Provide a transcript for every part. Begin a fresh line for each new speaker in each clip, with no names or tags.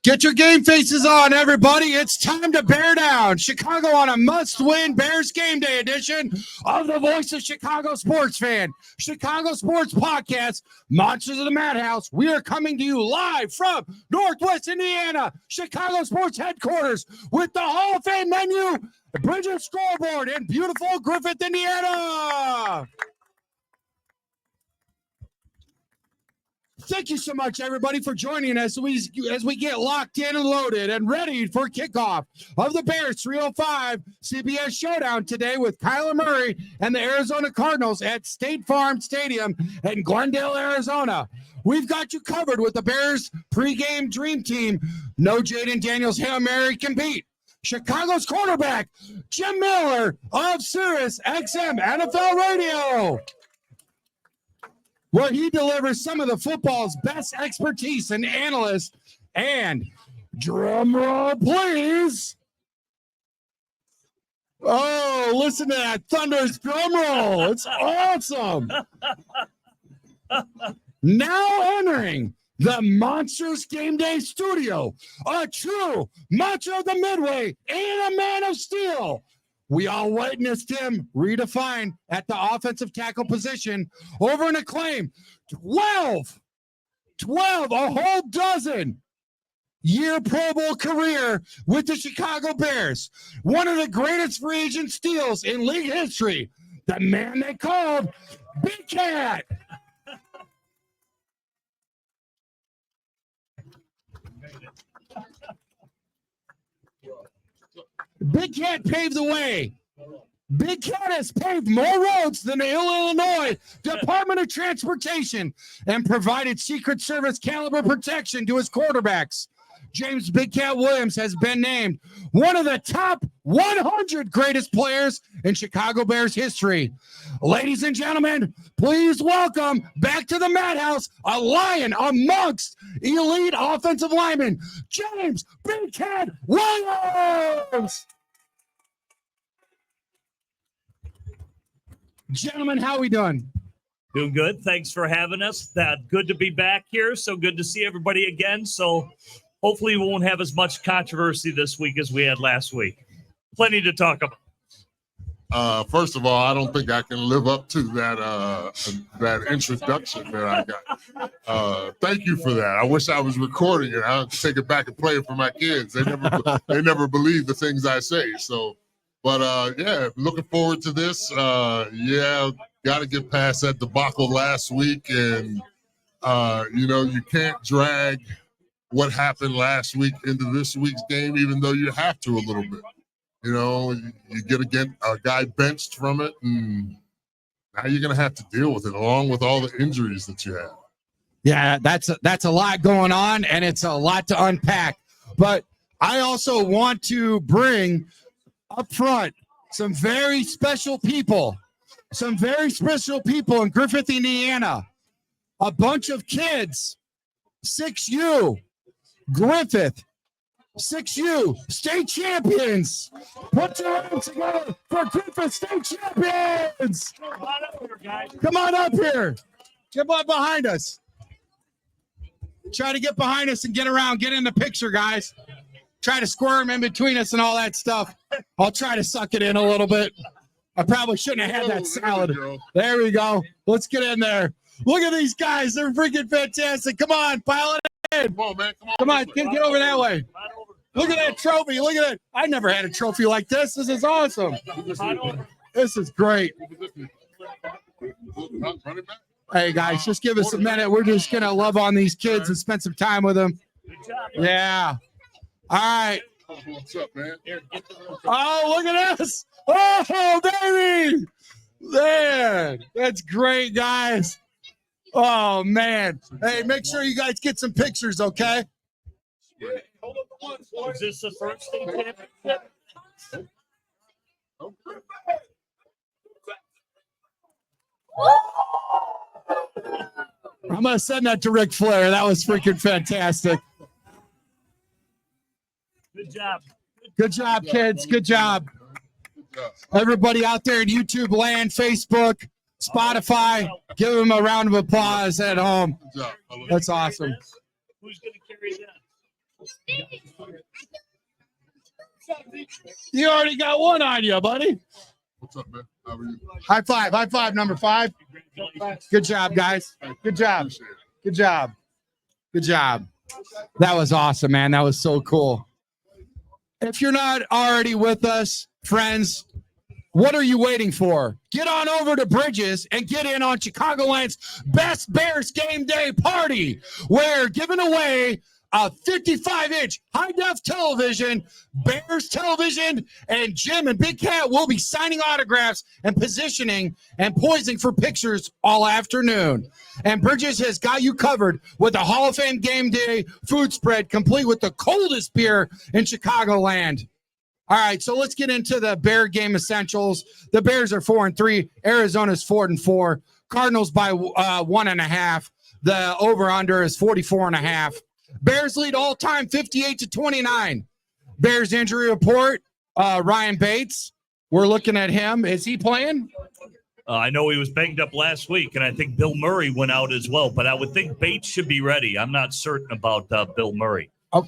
Get your game faces on, everybody. It's time to bear down. Chicago on a must-win Bears game day edition of the Voice of Chicago Sports Fan, Chicago Sports Podcast, Monsters of the Madhouse. We are coming to you live from Northwest Indiana, Chicago Sports Headquarters, with the Hall of Fame menu, the Bridger scoreboard, in beautiful Griffith, Indiana. Thank you so much, everybody, for joining us as we get locked in and loaded and ready for kickoff of the Bears 305 CBS Showdown today with Kyler Murray and the Arizona Cardinals at State Farm Stadium in Glendale, Arizona. We've got you covered with the Bears pregame dream team. No Jaden Daniels Hail Mary can beat Chicago's quarterback, Jim Miller of Sirius XM NFL Radio, where he delivers some of the football's best expertise and analysts. And drum roll, please. Oh, listen to that thunderous drum roll. It's awesome. Now entering the Monsters Game Day studio, a true Macho of the Midway and a man of steel. We all witnessed him redefine at the offensive tackle position over an acclaimed 12, a whole dozen year Pro Bowl career with the Chicago Bears. One of the greatest free agent steals in league history. The man they called Big Cat. Big Cat paved the way. Big Cat has paved more roads than the Illinois Department of Transportation and provided Secret Service caliber protection to his quarterbacks. James Big Cat Williams has been named one of the top 100 greatest players in Chicago Bears history. Ladies and gentlemen, please welcome back to the Madhouse, a lion amongst elite offensive linemen, James Big Cat Williams. Gentlemen, how we doing?
Doing good. Thanks for having us. Good to be back here. So good to see everybody again. So hopefully we won't have as much controversy this week as we had last week. Plenty to talk about.
First of all, I don't think I can live up to that introduction that I got. Thank you for that. I wish I was recording it. I'll take it back and play it for my kids. They never believe the things I say. So, but yeah, looking forward to this. Yeah, got to get past that debacle last week, and you can't drag what happened last week into this week's game, even though you have to a little bit. You get a guy benched from it, and now you're going to have to deal with it, along with all the injuries that you have.
Yeah, that's a lot going on, and it's a lot to unpack. But I also want to bring up front some very special people in Griffith, Indiana. A bunch of kids, 6U, Griffith, 6U, state champions. Put your hands together for Griffith state champions.
Come on up here, guys.
Come on up here. Get behind us. Try to get behind us and get around. Get in the picture, guys. Try to squirm in between us and all that stuff. I'll try to suck it in a little bit. I probably shouldn't have had that salad. There we go. Let's get in there. Look at these guys. They're freaking fantastic. Come on, pile it in.
Come on, man.
Come on, get over that way. Look at that trophy. Look at it. I never had a trophy like this. This is awesome. This is great. Hey, guys, just give us a minute. We're just going to love on these kids and spend some time with them. Yeah. All right.
What's up, man?
Oh, look at this. Oh, baby. Man, that's great, guys. Oh, man. Hey, make sure you guys get some pictures, okay?
Is this the first state championship?
I'm going to send that to Ric Flair. That was freaking fantastic.
Good job.
Good job, kids. Good job. Everybody out there in YouTube land, Facebook, Spotify, give them a round of applause at home. That's awesome.
Who's going to carry that?
You already got one on you, buddy.
What's up, man? How are you?
High five, number 5. Good job, guys. Good job. Good job. Good job. That was awesome, man. That was so cool. If you're not already with us, friends, what are you waiting for? Get on over to Bridges and get in on Chicagoland's best Bears game day party. We're giving away a 55-inch high-def television, Bears television, and Jim and Big Cat will be signing autographs and positioning and posing for pictures all afternoon. And Bridges has got you covered with a Hall of Fame game day food spread, complete with the coldest beer in Chicagoland. All right, so let's get into the Bear game essentials. The Bears are 4-3. Arizona's 4-4. Cardinals by 1.5. The over/under is 44.5. Bears lead all time 58-29. Bears injury report, Ryan Bates. We're looking at him. Is he playing?
I know he was banged up last week, and I think Bill Murray went out as well, but I would think Bates should be ready. I'm not certain about Bill Murray.
Oh,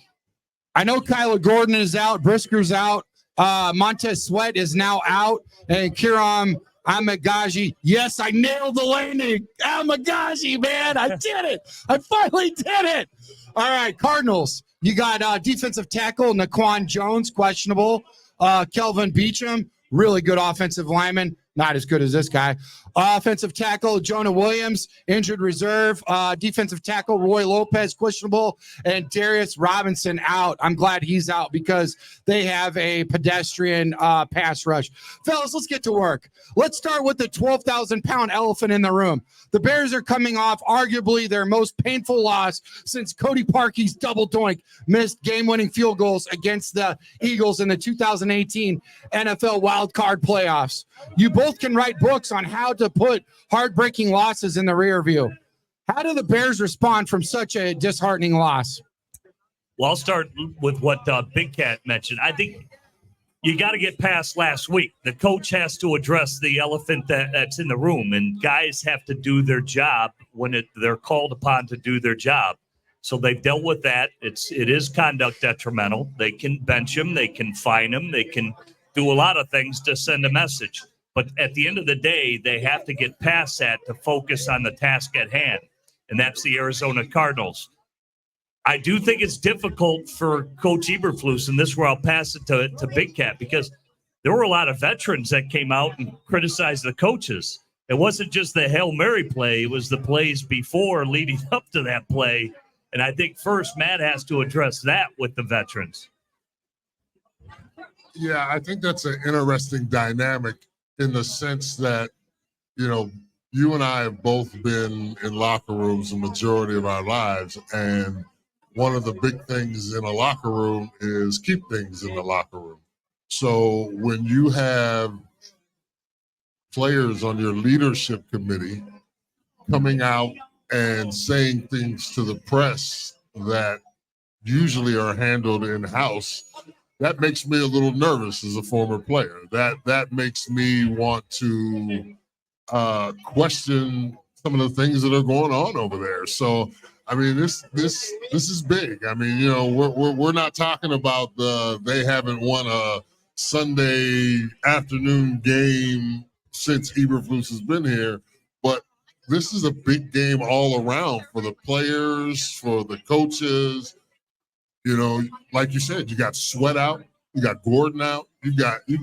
I know Kyler Gordon is out. Brisker's out. Montez Sweat is now out. And 𝐸𝐲𝐉𝐎𝐾𝐒. Yes, I nailed the landing. 𝐸𝐲𝐉𝐎𝐾𝐒, man. I did it. I finally did it. All right, Cardinals. You got defensive tackle Naquan Jones, questionable. Kelvin Beachum, really good offensive lineman. Not as good as this guy. Offensive tackle Jonah Williams, injured reserve. Defensive tackle Roy Lopez, questionable. And Darius Robinson out. I'm glad he's out because they have a pedestrian pass rush. Fellas, let's get to work. Let's start with the 12,000-pound elephant in the room. The Bears are coming off arguably their most painful loss since Cody Parkey's double doink missed game-winning field goals against the Eagles in the 2018 NFL Wild Card playoffs. You both can write books on how to put heartbreaking losses in the rear view. How do the Bears respond from such a disheartening loss?
Well, I'll start with what Big Cat mentioned. I think you got to get past last week. The coach has to address the elephant that's in the room, and guys have to do their job when they're called upon to do their job. So they've dealt with that. It is conduct detrimental. They can bench him. They can fine him. They can do a lot of things to send a message. But at the end of the day, they have to get past that to focus on the task at hand, and that's the Arizona Cardinals. I do think it's difficult for Coach Eberflus, and this is where I'll pass it to Big Cat, because there were a lot of veterans that came out and criticized the coaches. It wasn't just the Hail Mary play. It was the plays before leading up to that play. And I think first Matt has to address that with the veterans.
Yeah, I think that's an interesting dynamic in the sense that, you and I have both been in locker rooms the majority of our lives. And one of the big things in a locker room is keep things in the locker room. So when you have players on your leadership committee coming out and saying things to the press that usually are handled in-house, that makes me a little nervous as a former player. That makes me want to question some of the things that are going on over there. So, I mean, this is big. I mean, we're not talking about they haven't won a Sunday afternoon game since Eberflus has been here, but this is a big game all around for the players, for the coaches. Like you said, you got Sweat out, you got Gordon out, you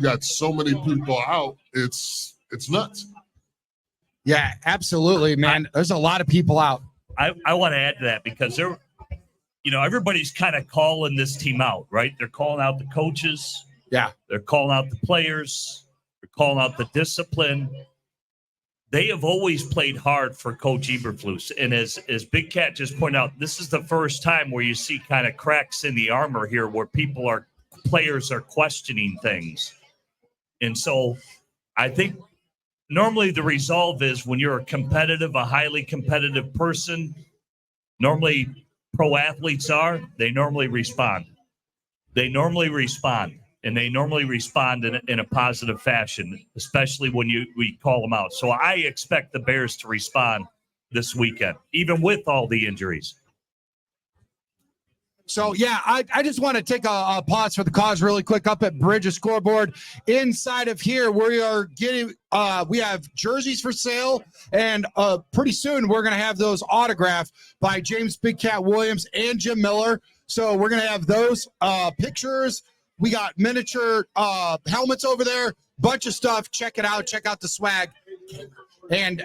got so many people out. It's nuts.
Yeah, absolutely, man. There's a lot of people out.
I want to add to that because everybody's kind of calling this team out, right? They're calling out the coaches.
Yeah.
They're calling out the players. They're calling out the discipline. They have always played hard for Coach Eberflus. And as Big Cat just pointed out, this is the first time where you see kind of cracks in the armor here where players are questioning things. And so I think normally the resolve is when you're a highly competitive person, normally pro athletes they normally respond. And they normally respond in a positive fashion, especially when we call them out. So I expect the Bears to respond this weekend, even with all the injuries.
So, yeah, I just want to take a pause for the cause really quick. Up at Bridges Scoreboard, inside of here, we are getting we have jerseys for sale, and pretty soon we're going to have those autographed by James Big Cat Williams and Jim Miller. So we're going to have those pictures. We got miniature helmets over there, bunch of stuff. Check it out. Check out the swag. And,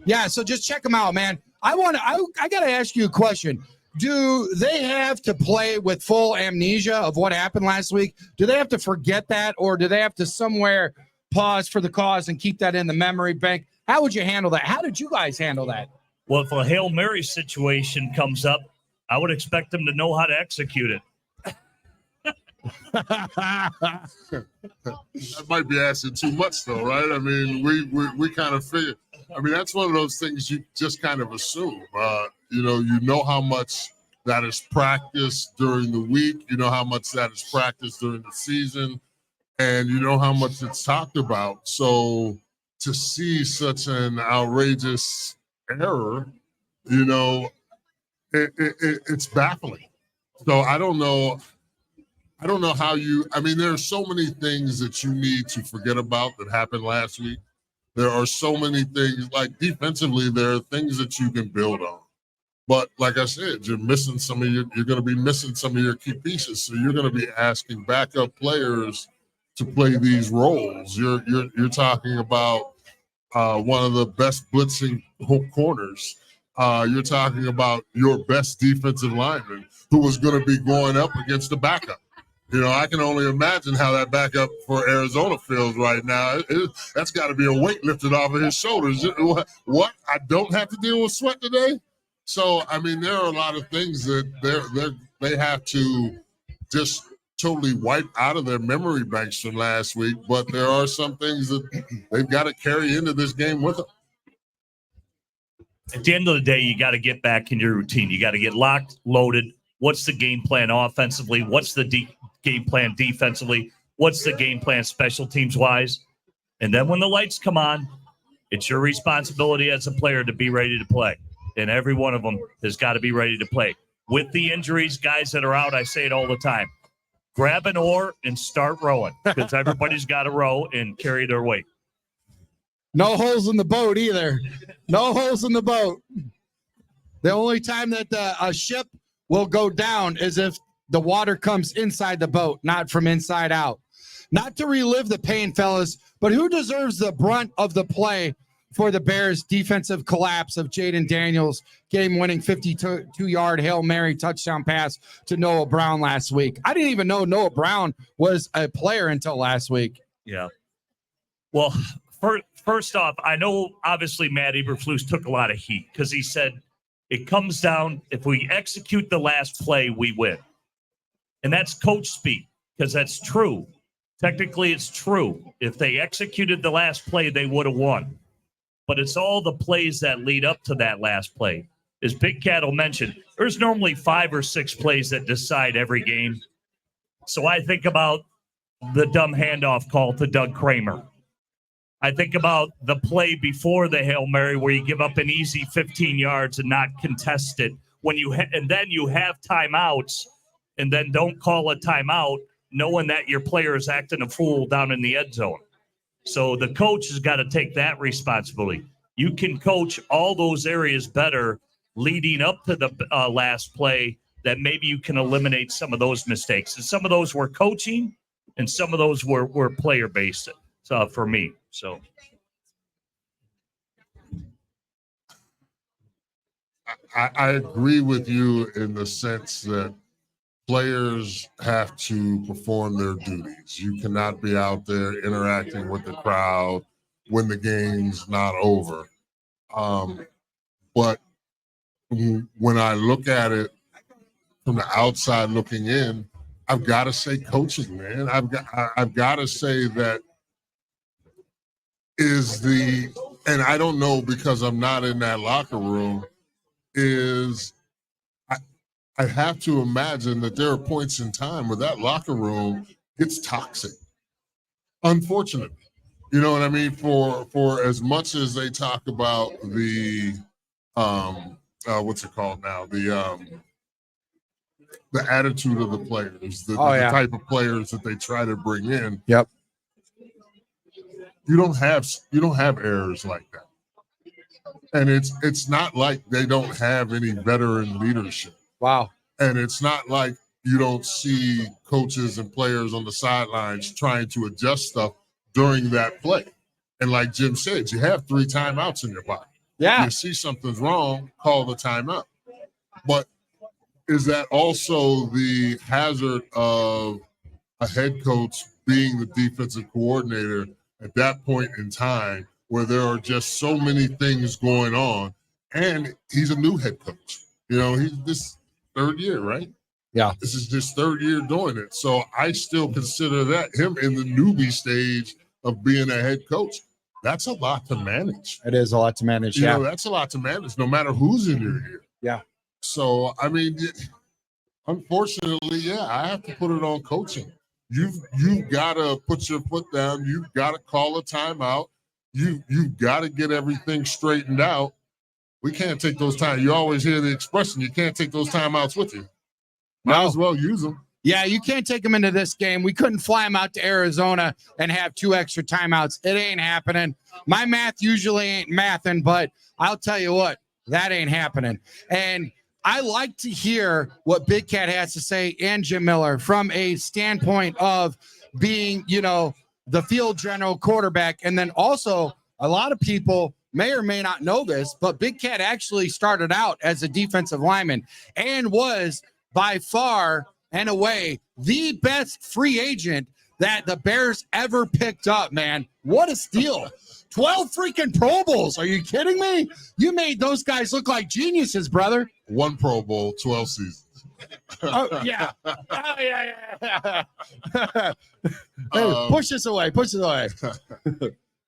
yeah, so just check them out, man. I got to ask you a question. Do they have to play with full amnesia of what happened last week? Do they have to forget that, or do they have to somewhere pause for the cause and keep that in the memory bank? How would you handle that? How did you guys handle that?
Well, if a Hail Mary situation comes up, I would expect them to know how to execute it.
That might be asking too much, though, right? I mean, we kind of figure. I mean, that's one of those things you just kind of assume. You know how much that is practiced during the week. You know how much that is practiced during the season, and you know how much it's talked about. So to see such an outrageous error, it's baffling. So I don't know how I mean, there are so many things that you need to forget about that happened last week. There are so many things, like defensively, there are things that you can build on. But like I said, you're going to be missing some of your key pieces. So you're going to be asking backup players to play these roles. You're talking about one of the best blitzing corners. You're talking about your best defensive lineman who was going to be going up against the backup. I can only imagine how that backup for Arizona feels right now. That's got to be a weight lifted off of his shoulders. What? I don't have to deal with sweat today? So, I mean, there are a lot of things that they have to just totally wipe out of their memory banks from last week. But there are some things that they've got to carry into this game with them.
At the end of the day, you got to get back in your routine. You got to get locked, loaded. What's the game plan offensively? What's the game plan defensively? What's the game plan special teams wise? And then when the lights come on, it's your responsibility as a player to be ready to play. And every one of them has got to be ready to play. With the injuries, guys that are out, I say it all the time. Grab an oar and start rowing, because everybody's got to row and carry their weight.
No holes in the boat either. No holes in the boat. The only time that a ship will go down is if the water comes inside the boat, not from inside out. Not to relive the pain, fellas, but who deserves the brunt of the play for the Bears' defensive collapse of Jaden Daniels' game-winning 52-yard Hail Mary touchdown pass to Noah Brown last week? I didn't even know Noah Brown was a player until last week.
Yeah. Well, first off, I know obviously Matt Eberflus took a lot of heat because he said it comes down, if we execute the last play, we win. And that's coach speak, because that's true. Technically, it's true. If they executed the last play, they would have won. But it's all the plays that lead up to that last play. As Big Cat mentioned, there's normally 5 or 6 plays that decide every game. So I think about the dumb handoff call to Doug Kramer. I think about the play before the Hail Mary where you give up an easy 15 yards and not contest it. And then you have timeouts and then don't call a timeout knowing that your player is acting a fool down in the end zone. So the coach has got to take that responsibility. You can coach all those areas better leading up to the last play, that maybe you can eliminate some of those mistakes. And some of those were coaching and some of those were player-based for me. So
I agree with you in the sense that players have to perform their duties. You cannot be out there interacting with the crowd when the game's not over. But when I look at it from the outside looking in, I've got to say coaching, man. I've got to say that and I don't know because I'm not in that locker room, I have to imagine that there are points in time where that locker room gets toxic. Unfortunately, you know what I mean? For as much as they talk about the what's it called now? The the attitude of the players, the type of players that they try to bring in.
Yep.
You don't have errors like that. And it's not like they don't have any veteran leadership.
Wow.
And it's not like you don't see coaches and players on the sidelines trying to adjust stuff during that play. And like Jim said, you have 3 timeouts in your pocket.
Yeah.
You see something's wrong, call the timeout. But is that also the hazard of a head coach being the defensive coordinator at that point in time where there are just so many things going on? And he's a new head coach. You know, he's this 3rd year, right?
Yeah.
This is his 3rd year doing it. So I still consider that him in the newbie stage of being a head coach. That's a lot to manage.
It is a lot to manage.
You know, that's a lot to manage, no matter who's in your ear.
Yeah.
So, I mean, unfortunately, yeah, I have to put it on coaching. You've got to put your foot down. You've got to call a timeout. You've got to get everything straightened out. We can't take those time. You always hear the expression, you can't take those timeouts with you. Might as well use them.
Yeah, you can't take them into this game. We couldn't fly them out to Arizona and have 2 extra timeouts. It ain't happening. My math usually ain't mathing, but I'll tell you what, that ain't happening. And I like to hear what Big Cat has to say and Jim Miller from a standpoint of being, you know, the field general quarterback. And then also a lot of people may or may not know this, but Big Cat actually started out as a defensive lineman and was by far and away the best free agent that the Bears ever picked up, man. What a steal. 12 freaking Pro Bowls. Are you kidding me? You made those guys look like geniuses, brother.
1 Pro Bowl, 12 seasons.
Oh, yeah. Oh, yeah. Hey, push this away. Push it away.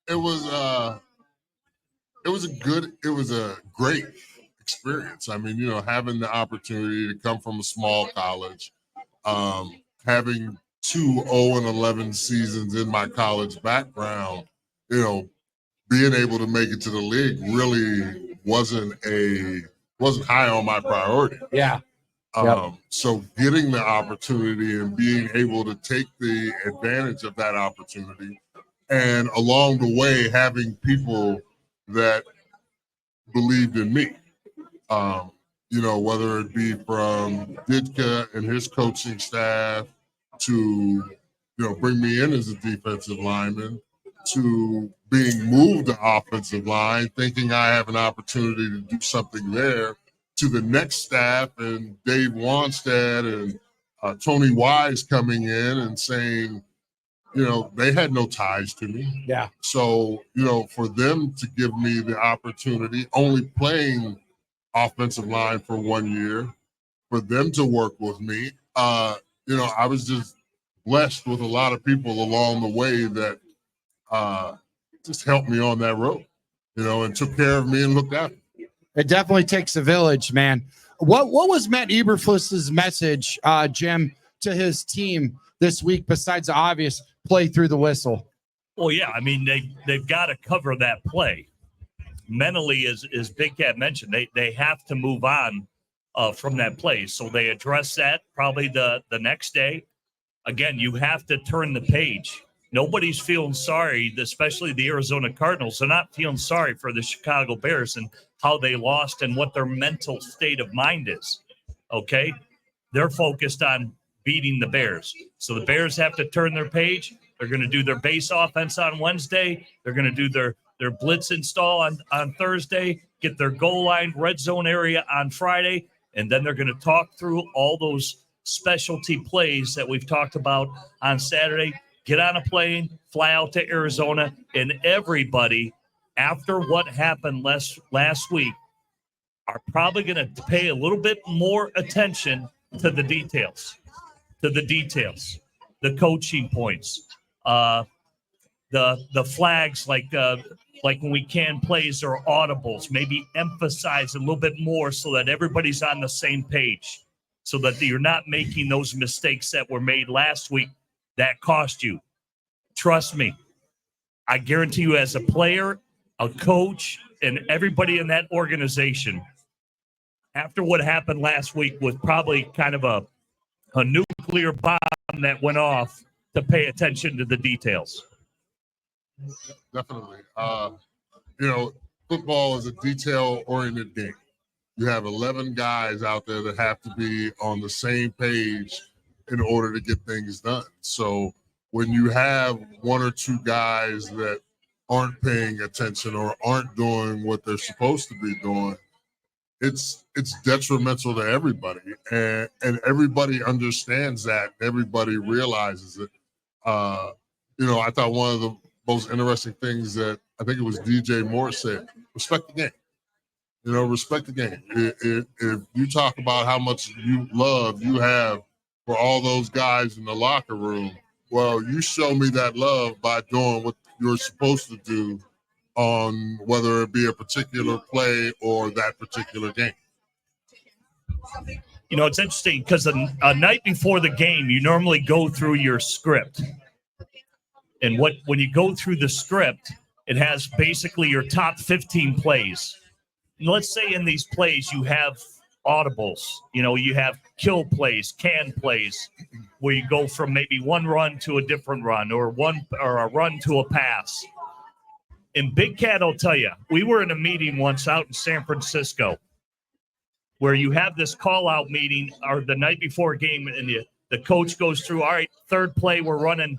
It was a great experience. I mean, you know, having the opportunity to come from a small college, having 2 0-11 seasons in my college background, you know, being able to make it to the league really wasn't high on my priority.
Yeah.
So getting the opportunity and being able to take the advantage of that opportunity, and along the way having people that believed in me, you know, whether it be from Ditka and his coaching staff to, you know, bring me in as a defensive lineman, to being moved to offensive line, thinking I have an opportunity to do something there, to the next staff and Dave Wanstead and Tony Wise coming in and saying, you know, they had no ties to me.
Yeah.
So, you know, for them to give me the opportunity, only playing offensive line for 1 year, for them to work with me, you know, I was just blessed with a lot of people along the way that just helped me on that road, you know, and took care of me and looked after me.
It definitely takes a village, man. What was Matt Eberflus' message, Jim, to his team this week besides the obvious play through the whistle?
Well, yeah, I mean, they've got to cover that play. Mentally, as Big Cat mentioned, they have to move on from that play. So they address that probably the next day. Again, you have to turn the page. Nobody's feeling sorry, especially the Arizona Cardinals. They're not feeling sorry for the Chicago Bears and how they lost and what their mental state of mind is. Okay? They're focused on beating the Bears. So the Bears have to turn their page. They're going to do their base offense on Wednesday. They're going to do their blitz install on Thursday, get their goal line, red zone area on Friday, and then they're going to talk through all those specialty plays that we've talked about on Saturday. Get on a plane, fly out to Arizona, and everybody, after what happened last week, are probably going to pay a little bit more attention to the details, the coaching points, the flags like when we can plays or audibles, maybe emphasize a little bit more so that everybody's on the same page, so that you're not making those mistakes that were made last week that cost you. Trust me, I guarantee you, as a player, a coach, and everybody in that organization, after what happened last week was probably kind of a nuclear bomb that went off to pay attention to the details.
Definitely. Football is a detail-oriented game. You have 11 guys out there that have to be on the same page in order to get things done. So when you have one or two guys that aren't paying attention or aren't doing what they're supposed to be doing, it's detrimental to everybody. And everybody understands that. Everybody realizes it. I thought one of the most interesting things that I think it was DJ Moore said, respect the game. Respect the game. If you talk about how much love you have for all those guys in the locker room, well, you show me that love by doing what you're supposed to do on whether it be a particular play or that particular game.
It's interesting because a night before the game, you normally go through your script. And when you go through the script, it has basically your top 15 plays. And let's say in these plays you have audibles, you have kill plays, can plays, where you go from maybe one run to a different run or a run to a pass. And Big Cat will tell you, we were in a meeting once out in San Francisco where you have this call-out meeting or the night before a game, and the coach goes through, all right, third play, we're running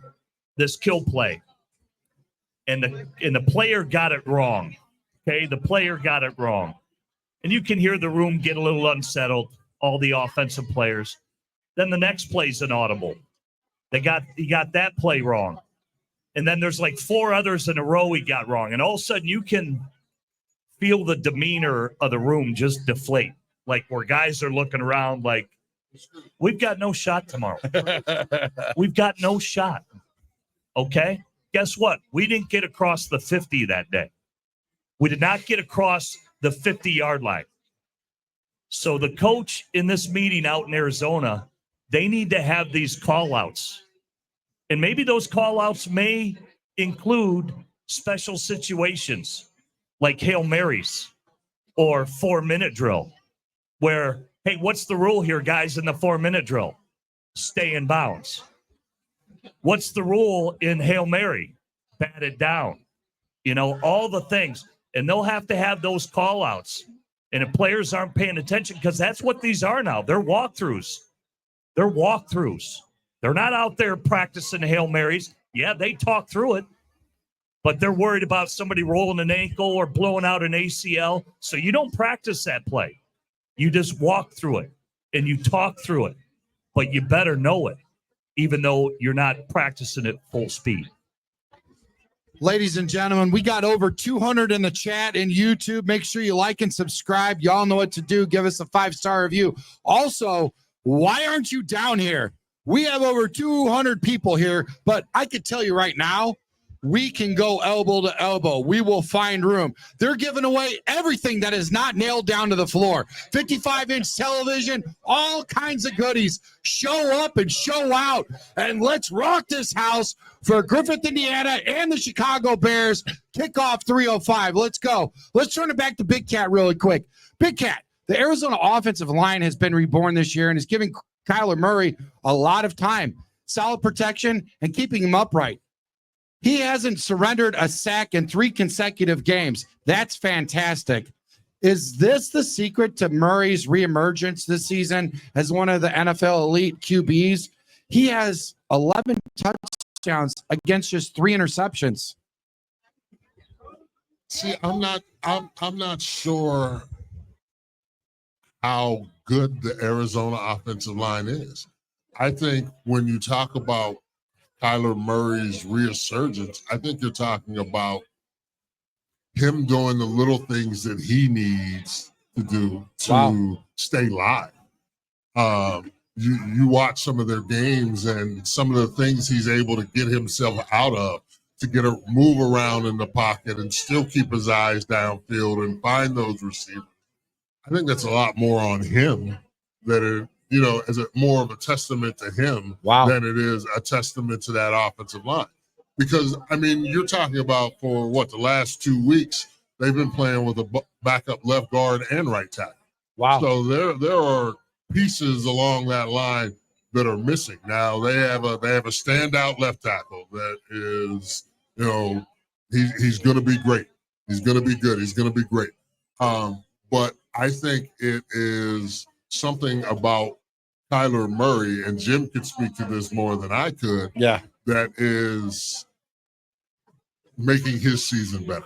this kill play. And the player got it wrong. Okay, the player got it wrong. And you can hear the room get a little unsettled, all the offensive players. Then the next play's an audible. He got that play wrong. And then there's like 4 others in a row he got wrong. And all of a sudden you can feel the demeanor of the room just deflate. Like where guys are looking around like, we've got no shot tomorrow. We've got no shot. Okay? Guess what? We didn't get across the 50 that day. We did not get across the 50-yard line. So the coach in this meeting out in Arizona, they need to have these call-outs. And maybe those call-outs may include special situations like Hail Marys or 4-minute drill where, hey, what's the rule here, guys, in the 4-minute drill? Stay in bounds. What's the rule in Hail Mary? Bat it down. All the things. And they'll have to have those call-outs. And if players aren't paying attention, because that's what these are now. They're walkthroughs. They're not out there practicing Hail Marys. Yeah, they talk through it. But they're worried about somebody rolling an ankle or blowing out an ACL. So you don't practice that play. You just walk through it. And you talk through it. But you better know it, even though you're not practicing it full speed.
Ladies and gentlemen, we got over 200 in the chat in YouTube. Make sure you like and subscribe. Y'all know what to do. Give us a 5-star review. Also, why aren't you down here? We have over 200 people here, but I could tell you right now, we can go elbow to elbow. We will find room. They're giving away everything that is not nailed down to the floor. 55-inch television, all kinds of goodies. Show up and show out. And let's rock this house for Griffith, Indiana, and the Chicago Bears. Kickoff 3:05. Let's go. Let's turn it back to Big Cat really quick. Big Cat, the Arizona offensive line has been reborn this year and is giving Kyler Murray a lot of time. Solid protection and keeping him upright. He hasn't surrendered a sack in 3 consecutive games. That's fantastic. Is this the secret to Murray's reemergence this season as one of the NFL elite QBs? He has 11 touchdowns against just 3 interceptions.
See, I'm not sure how good the Arizona offensive line is. I think when you talk about Kyler Murray's resurgence, I think you're talking about him doing the little things that he needs to do to stay live. You watch some of their games and some of the things he's able to get himself out of to get a move around in the pocket and still keep his eyes downfield and find those receivers. I think that's a lot more on him is it more of a testament to him than it is a testament to that offensive line. Because, you're talking about for the last 2 weeks, they've been playing with a backup left guard and right tackle.
Wow.
So there are pieces along that line that are missing. Now they have a standout left tackle that is, he's going to be great. He's going to be good. He's going to be great. But I think it is something about Kyler Murray, and Jim could speak to this more than I could.
Yeah,
that is making his season better.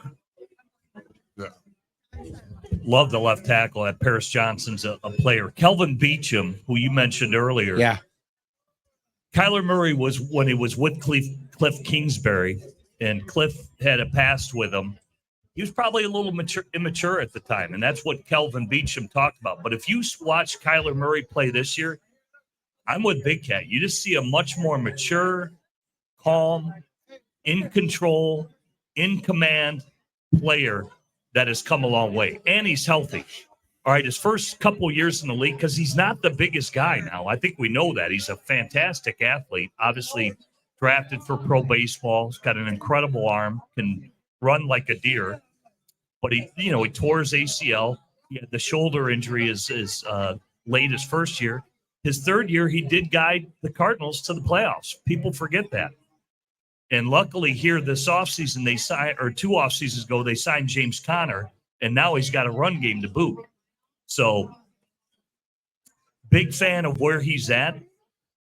Yeah.
Love the left tackle. That Paris Johnson's a player. Kelvin Beachum, who you mentioned earlier.
yeah.
Kyler Murray was when he was with Cliff Kingsbury, and Cliff had a past with him. He was probably a little immature at the time, and that's what Kelvin Beachum talked about. But if you watch Kyler Murray play this year, I'm with Big Cat. You just see a much more mature, calm, in control, in command player that has come a long way. And he's healthy. All right, his first couple years in the league, because he's not the biggest guy now. I think we know that. He's a fantastic athlete, obviously drafted for pro baseball. He's got an incredible arm, can run like a deer. But he tore his ACL. He had the shoulder injury is late his first year. His third year, he did guide the Cardinals to the playoffs. People forget that. And luckily here this offseason, they signed, or 2 off seasons ago, they signed James Conner, and now he's got a run game to boot. So big fan of where he's at.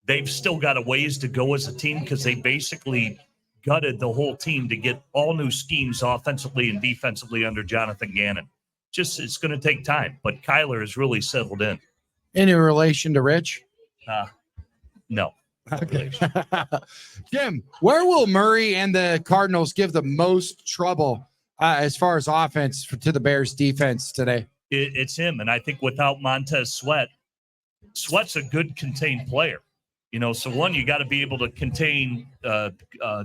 They've still got a ways to go as a team because they basically gutted the whole team to get all new schemes offensively and defensively under Jonathan Gannon. It's going to take time, but Kyler has really settled in.
Any relation to Rich?
No.
Okay. Jim, where will Murray and the Cardinals give the most trouble as far as offense to the Bears defense today?
It's him. And I think without Montez Sweat's a good contained player. So one, you got to be able to contain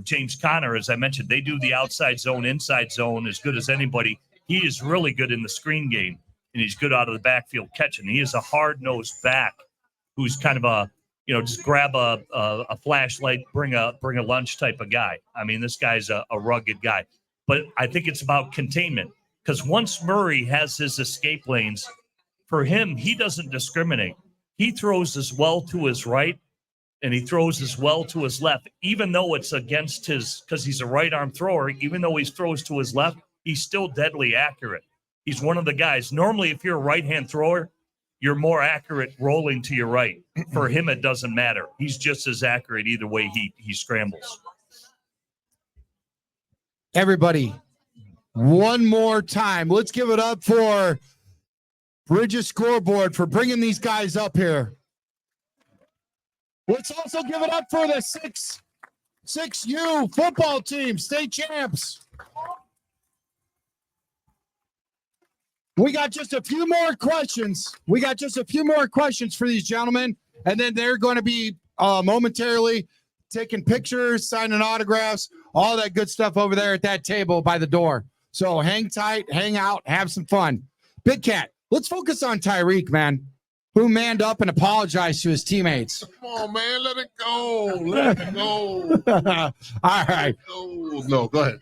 James Conner. As I mentioned, they do the outside zone, inside zone as good as anybody. He is really good in the screen game, and he's good out of the backfield catching. He is a hard-nosed back who's kind of a, just grab a flashlight, bring a lunch type of guy. I mean, this guy's a rugged guy. But I think it's about containment, because once Murray has his escape lanes, for him, he doesn't discriminate. He throws as well to his right, and he throws as well to his left, even though it's against because he's a right-arm thrower, even though he throws to his left, he's still deadly accurate. He's one of the guys. Normally, if you're a right-hand thrower, you're more accurate rolling to your right. For him, it doesn't matter. He's just as accurate either way he scrambles.
Everybody, one more time. Let's give it up for Bridges Scoreboard for bringing these guys up here. Let's also give it up for the 6U football team, state champs. We got just a few more questions. For these gentlemen, and then they're going to be momentarily taking pictures, signing autographs, all that good stuff over there at that table by the door. So hang tight, hang out, have some fun. Big Cat, let's focus on Tyreek, man, who manned up and apologized to his teammates.
Come on, man, let it go. Let it go.
All right.
No, go ahead.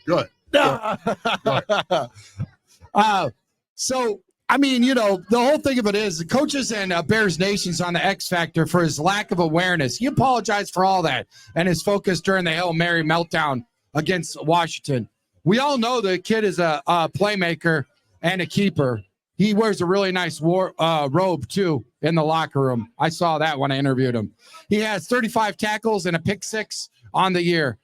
So, I mean, the whole thing of it is the coaches and Bears Nation's on the X Factor for his lack of awareness. He apologized for all that and his focus during the Hail Mary meltdown against Washington. We all know the kid is a playmaker and a keeper. He wears a really nice robe, too, in the locker room. I saw that when I interviewed him. He has 35 tackles and a pick 6 on the year.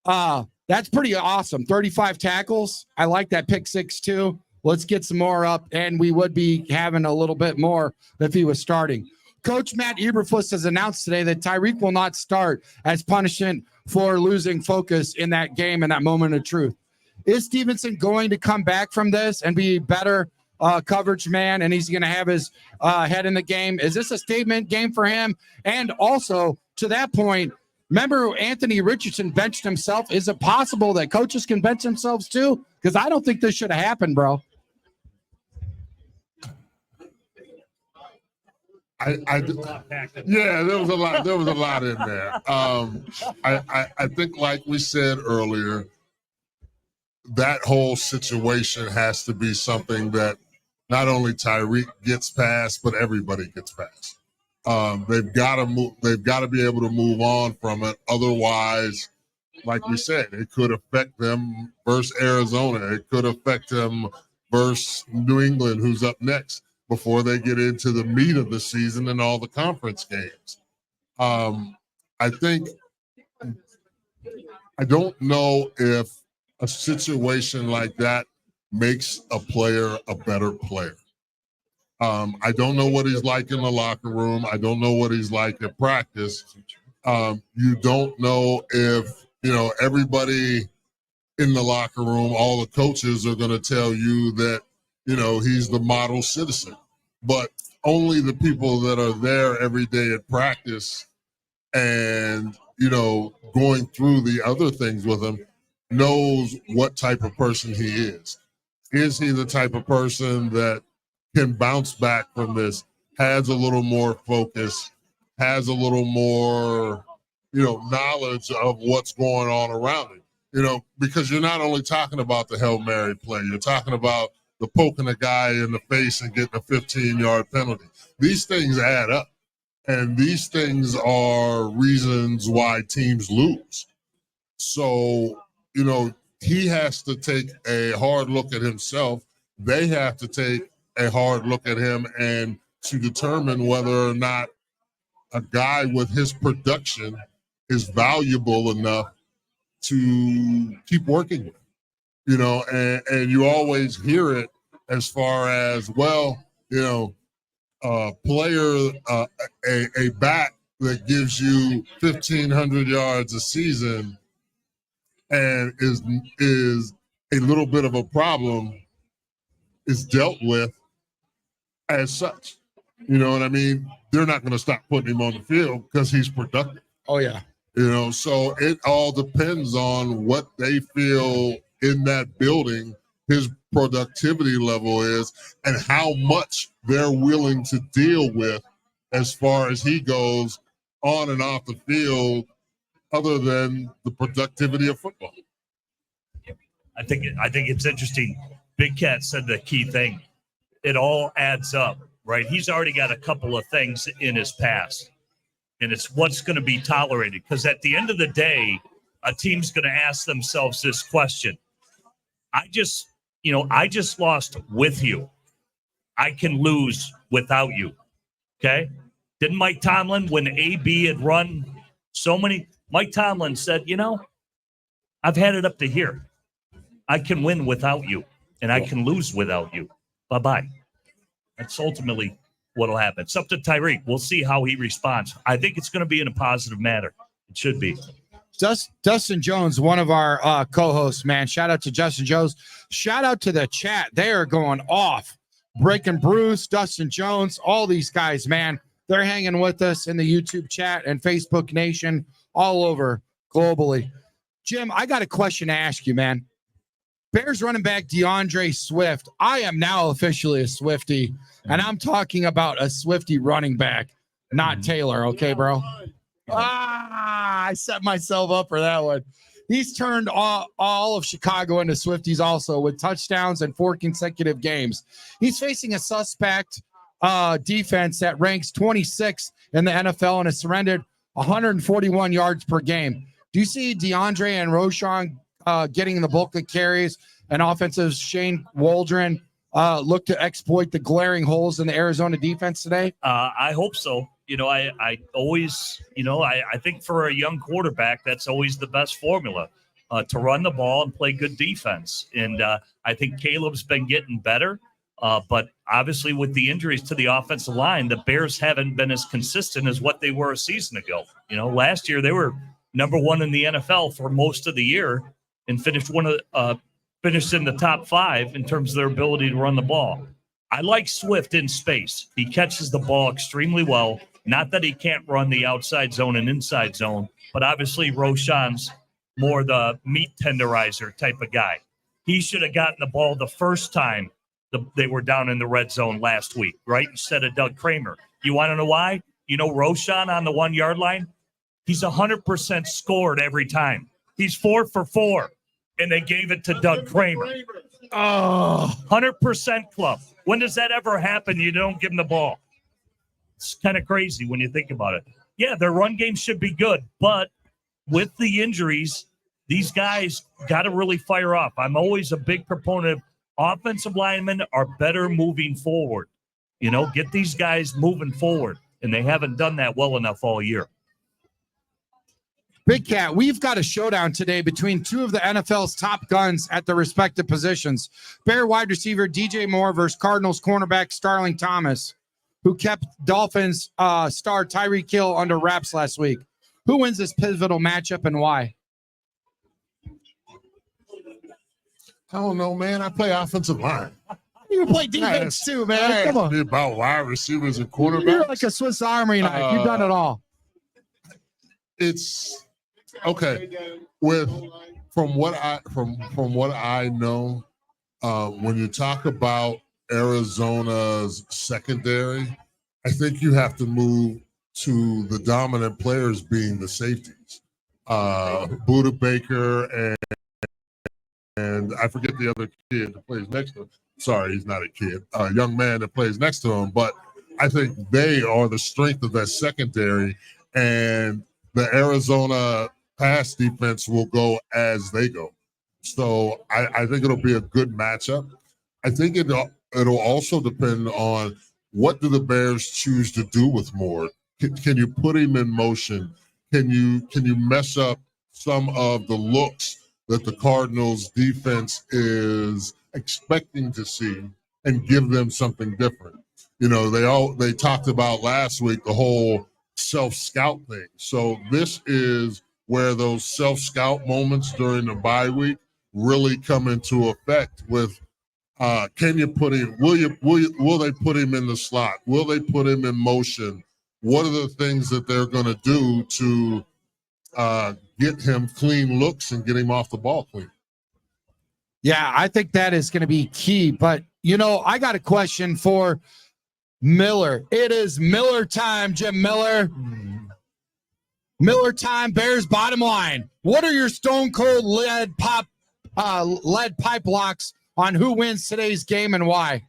That's pretty awesome. 35 tackles. I like that pick 6, too. Let's get some more up, and we would be having a little bit more if he was starting. Coach Matt Eberflus has announced today that Tyreek will not start as punishment for losing focus in that game and that moment of truth. Is Stevenson going to come back from this and be better coverage man, and he's going to have his head in the game? Is this a statement game for him? And also, to that point, remember Anthony Richardson benched himself. Is it possible that coaches can bench themselves too? Because I don't think this should have happened, bro.
Yeah, there was a lot. There was a lot in there. I think, like we said earlier, that whole situation has to be something that not only Tyreek gets past, but everybody gets past. They've got to move. They've got to be able to move on from it. Otherwise, like we said, it could affect them versus Arizona. It could affect them versus New England, who's up next, before they get into the meat of the season and all the conference games. I don't know if a situation like that makes a player a better player. I don't know what he's like in the locker room. I don't know what he's like at practice. You don't know if, everybody in the locker room, all the coaches are going to tell you that, he's the model citizen. But only the people that are there every day at practice and, going through the other things with him knows what type of person he is. Is he the type of person that can bounce back from this, has a little more focus, has a little more, knowledge of what's going on around it, because you're not only talking about the Hail Mary play, you're talking about the poking a guy in the face and getting a 15-yard penalty. These things add up, and these things are reasons why teams lose. So, he has to take a hard look at himself. They have to take a hard look at him and to determine whether or not a guy with his production is valuable enough to keep working with, and you always hear it as far as, well, a player, a back that gives you 1,500 yards a season and is a little bit of a problem is dealt with as such. You know what I mean? They're not going to stop putting him on the field because he's productive.
Oh, yeah.
So it all depends on what they feel in that building his productivity level is and how much they're willing to deal with as far as he goes on and off the field, other than the productivity of football.
I think it's interesting. Big Cat said the key thing. It all adds up, right? He's already got a couple of things in his past, and it's what's going to be tolerated. Because at the end of the day, a team's going to ask themselves this question. I just lost with you. I can lose without you. Okay? Didn't Mike Tomlin, when AB had run so many, Mike Tomlin said, I've had it up to here. I can win without you, and I can lose without you. Bye-bye. That's ultimately what will happen. It's up to Tyreek. We'll see how he responds. I think it's going to be in a positive manner. It should be.
Dustin Jones, one of our co-hosts, man. Shout out to Justin Jones. Shout out to the chat. They are going off. Breaking Bruce, Dustin Jones, all these guys, man. They're hanging with us in the YouTube chat and Facebook Nation all over globally. Jim, I got a question to ask you, man. Bears running back DeAndre Swift. I am now officially a Swiftie, and I'm talking about a Swiftie running back, not Taylor. Okay, bro? I set myself up for that one. He's turned all of Chicago into Swifties also, with touchdowns in 4 consecutive games. He's facing a suspect defense that ranks 26 in the NFL and has surrendered 141 yards per game. Do you see DeAndre and Roschon getting the bulk of carries, and offensive Shane Waldron look to exploit the glaring holes in the Arizona defense today?
I hope so. I always, I think for a young quarterback, that's always the best formula, to run the ball and play good defense. And I think Caleb's been getting better. But obviously with the injuries to the offensive line, the Bears haven't been as consistent as what they were a season ago. Last year they were number 1 in the NFL for most of the year and finished in the top 5 in terms of their ability to run the ball. I like Swift in space. He catches the ball extremely well. Not that he can't run the outside zone and inside zone, but obviously Roschon's more the meat tenderizer type of guy. He should have gotten the ball the first time they were down in the red zone last week, right? Instead of Doug Kramer. You want to know why? Roschon on the 1-yard line, he's 100% scored every time. He's 4 for 4, and they gave it to Doug Kramer. Oh, 100% club. When does that ever happen? You don't give him the ball. It's kind of crazy when you think about it. Yeah, their run game should be good, but with the injuries, these guys got to really fire up. I'm always a big proponent of offensive linemen are better moving forward. Get these guys moving forward, and they haven't done that well enough all year.
Big Cat, we've got a showdown today between two of the NFL's top guns at their respective positions. Bear wide receiver DJ Moore versus Cardinals cornerback Starling Thomas, who kept Dolphins star Tyreek Hill under wraps last week. Who wins this pivotal matchup and why?
I don't know, man. I play offensive line.
You play defense too, man. Come on.
About wide receivers and quarterbacks.
You're like a Swiss Army knife. You've done it all.
It's okay. From what I know, when you talk about Arizona's secondary, I think you have to move to the dominant players being the safeties. Buda Baker and I forget the other kid that plays next to him. Sorry, he's not a kid. A young man that plays next to him. But I think they are the strength of that secondary, and the Arizona pass defense will go as they go. So I think it'll be a good matchup. I think it'll also depend on what do the Bears choose to do with Moore. Can you put him in motion? Can you mess up some of the looks that the Cardinals defense is expecting to see and give them something different? They talked about last week the whole self-scout thing. So this is where those self-scout moments during the bye week really come into effect with can you put him, will they put him in the slot? Will they put him in motion? What are the things that they're going to do to get him clean looks and get him off the ball clean?
Yeah, I think that is going to be key. But, I got a question for Miller. It is Miller time, Jim Miller. Miller time, Bears bottom line. What are your stone cold lead pipe locks on who wins today's game and why?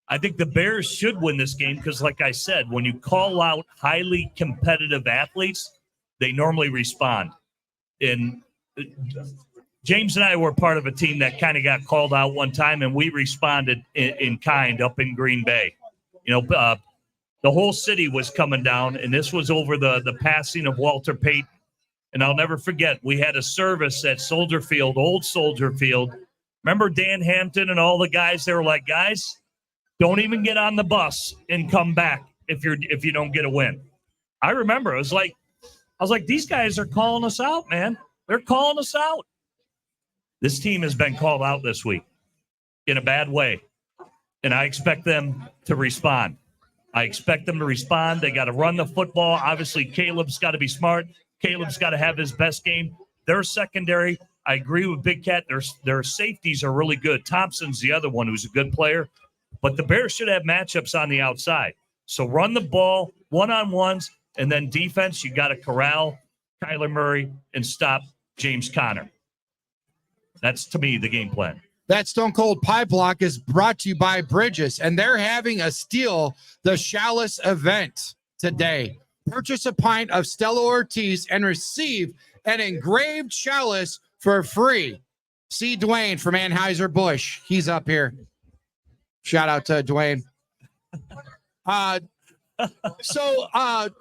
I think the Bears should win this game because, like I said, when you call out highly competitive athletes, they normally respond. And James and I were part of a team that kind of got called out one time, and we responded in kind up in Green Bay. The whole city was coming down, and this was over the passing of Walter Payton. And I'll never forget, we had a service at Soldier Field, old Soldier Field. Remember Dan Hampton and all the guys? They were like, guys, don't even get on the bus and come back if you don't get a win. I remember I was like, these guys are calling us out, man. They're calling us out. This team has been called out this week in a bad way, and I expect them to respond. They got to run the football. Obviously, Caleb's got to be smart. Caleb's got to have his best game. Their secondary, I agree with Big Cat. Their safeties are really good. Thompson's the other one who's a good player. But the Bears should have matchups on the outside. So run the ball, one-on-ones, and then defense, you got to corral Kyler Murray and stop James Conner. That's, to me, the game plan.
That Stone Cold Pipe Lock is brought to you by Bridges, and they're having a Steal the Chalice event today. Purchase a pint of Stella Ortiz and receive an engraved chalice for free. See Dwayne from Anheuser-Busch. He's up here. Shout out to Dwayne.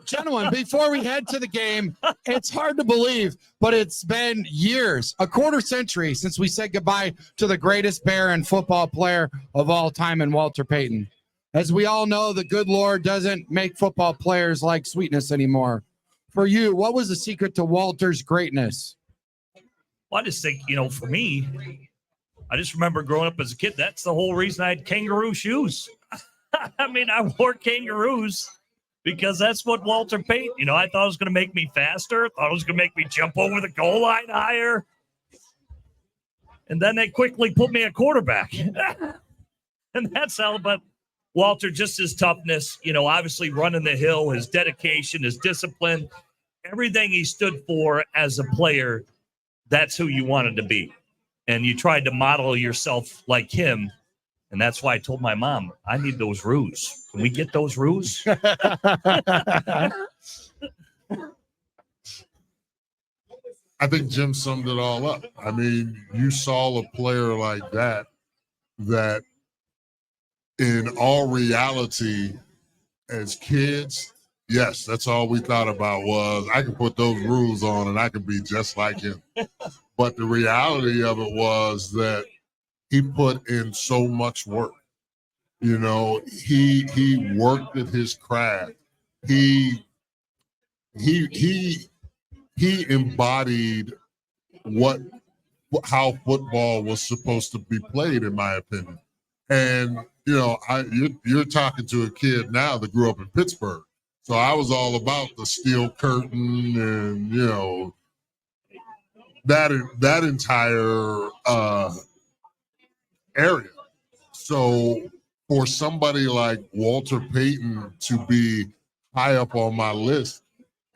Gentlemen, before we head to the game, it's hard to believe, but it's been years, a quarter century since we said goodbye to the greatest Bear and football player of all time in Walter Payton. As we all know, the good Lord doesn't make football players like sweetness anymore. For you, what was the secret to Walter's greatness?
Well, I just think, for me, I just remember growing up as a kid. That's the whole reason I had kangaroo shoes. I mean, I wore kangaroos because that's what Walter Payton, I thought it was going to make me faster. Thought it was going to make me jump over the goal line higher. And then they quickly put me a quarterback. And that's all. But Walter, just his toughness, obviously running the hill, his dedication, his discipline, everything he stood for as a player, that's who you wanted to be. And you tried to model yourself like him And that's why I told my mom, I need those roos. Can we get those roos?
I think Jim summed it all up. I mean, you saw a player like that in all reality, as kids, yes, that's all we thought about was I can put those rules on and I can be just like him. But the reality of it was that he put in so much work. You know, he worked at his craft. He embodied how football was supposed to be played, in my opinion. And you know, you're talking to a kid now that grew up in Pittsburgh, so I was all about the steel curtain and you know that entire area. So for somebody like Walter Payton to be high up on my list,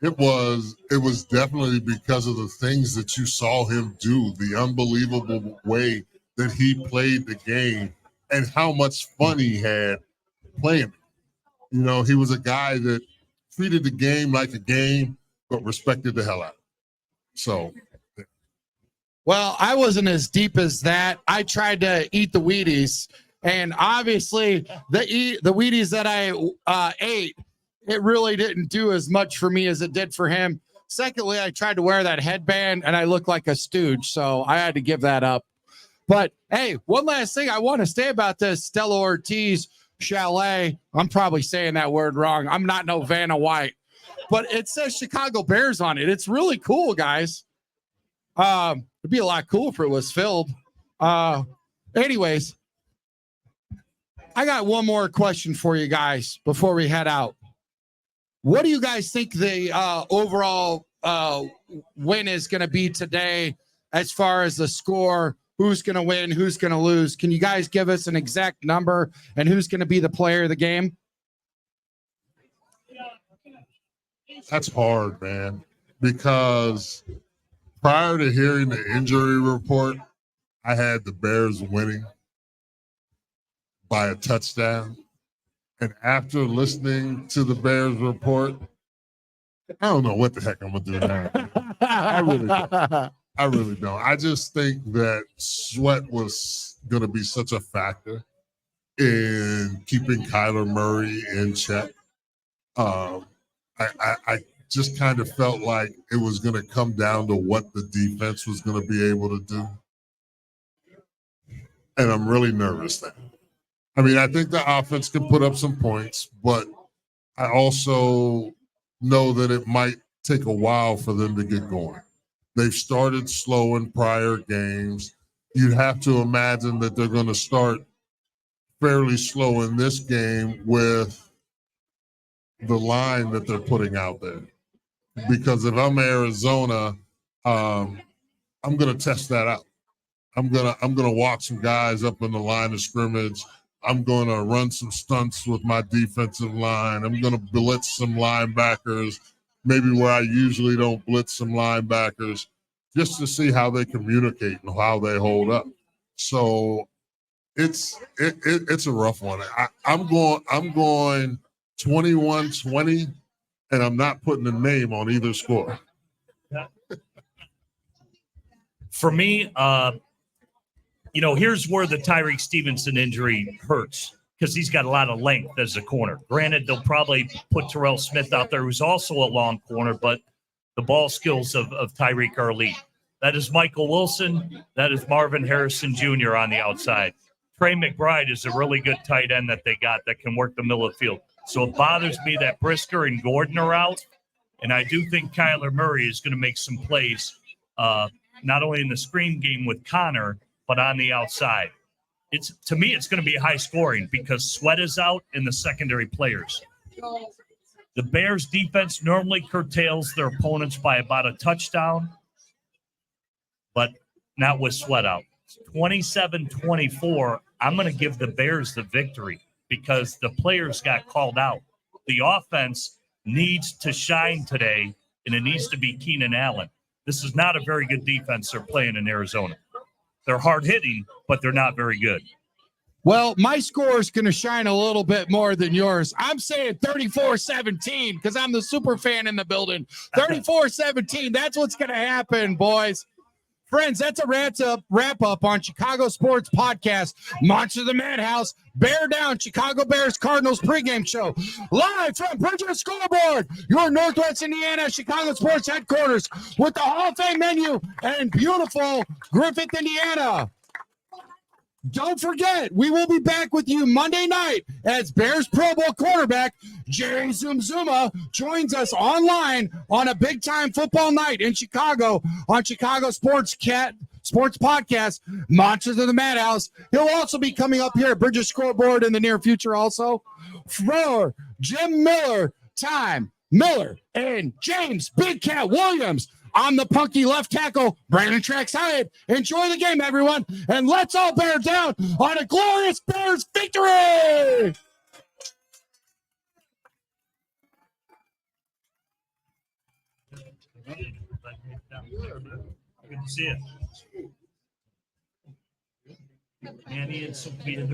it was definitely because of the things that you saw him do, the unbelievable way that he played the game and how much fun he had playing it. You know, he was a guy that treated the game like a game, but respected the hell out of it. So,
Well, I wasn't as deep as that. I tried to eat the Wheaties, and obviously the Wheaties that I ate, it really didn't do as much for me as it did for him. Secondly, I tried to wear that headband, and I looked like a stooge, so I had to give that up. But, hey, one last thing I want to say about this Stella Ortiz chalet. I'm probably saying that word wrong. I'm not no Vanna White. But it says Chicago Bears on it. It's really cool, guys. It'd be a lot cooler if it was filled. Anyways, I got one more question for you guys before we head out. What do you guys think the overall win is going to be today as far as the score? Who's going to win? Who's going to lose? Can you guys give us an exact number and who's going to be the player of the game?
that's hard, man, because prior to hearing the injury report, I had the Bears winning by a touchdown. And after listening to the Bears report, I don't know what the heck I'm going to do now. I really don't. I really don't. I just think that Sweat was going to be such a factor in keeping Kyler Murray in check. I just kind of felt like it was going to come down to what the defense was going to be able to do. And I'm really nervous now. I mean, I think the offense can put up some points, but I also know that it might take a while for them to get going. They've started slow in prior games. You'd have to imagine that they're going to start fairly slow in this game with the line that they're putting out there. Because if I'm Arizona, I'm going to test that out. I'm gonna walk some guys up in the line of scrimmage. I'm going to run some stunts with my defensive line. I'm going to blitz some linebackers, maybe where I usually don't blitz some linebackers, just to see how they communicate and how they hold up. So it's a rough one. I'm going 21-20, and I'm not putting a name on either score.
For me, here's where the Tyreek Stevenson injury hurts because he's got a lot of length as a corner. Granted, they'll probably put Terrell Smith out there, who's also a long corner, but the ball skills of Tyreek are elite. That is Michael Wilson. That is Marvin Harrison Jr. on the outside. Trey McBride is a really good tight end that they got that can work the middle of the field. So it bothers me that Brisker and Gordon are out, and I do think Kyler Murray is going to make some plays, not only in the screen game with Connor, but on the outside. To me, it's going to be high scoring because Sweat is out and the secondary players. The Bears defense normally curtails their opponents by about a touchdown, but not with Sweat out. 27-24, I'm going to give the Bears the victory because the players got called out. The offense needs to shine today, and it needs to be Keenan Allen. This is not a very good defense they're playing in Arizona. They're hard-hitting, but they're not very good.
Well, my score is going to shine a little bit more than yours. I'm saying 34-17 because I'm the super fan in the building. 34-17. That's what's going to happen, boys. Friends, that's a wrap up on Chicago Sports Podcast. Monster the Madhouse, Bear Down, Chicago Bears Cardinals pregame show. Live from Bridger Scoreboard, your Northwest Indiana Chicago Sports headquarters with the Hall of Fame menu and beautiful Griffith, Indiana. Don't forget, we will be back with you Monday night as Bears Pro Bowl quarterback Jerry Zoom Zuma joins us online on a big-time football night in Chicago on Chicago Sports Podcast, Monsters of the Madhouse. He'll also be coming up here at Bridges Scoreboard in the near future also. For Jim Miller, Time Miller, and James Big Cat Williams, I'm the punky left tackle, Brandon Trax Hyatt. Enjoy the game, everyone, and let's all bear down on a glorious Bears victory!
Good to see you. Annie and Sophia.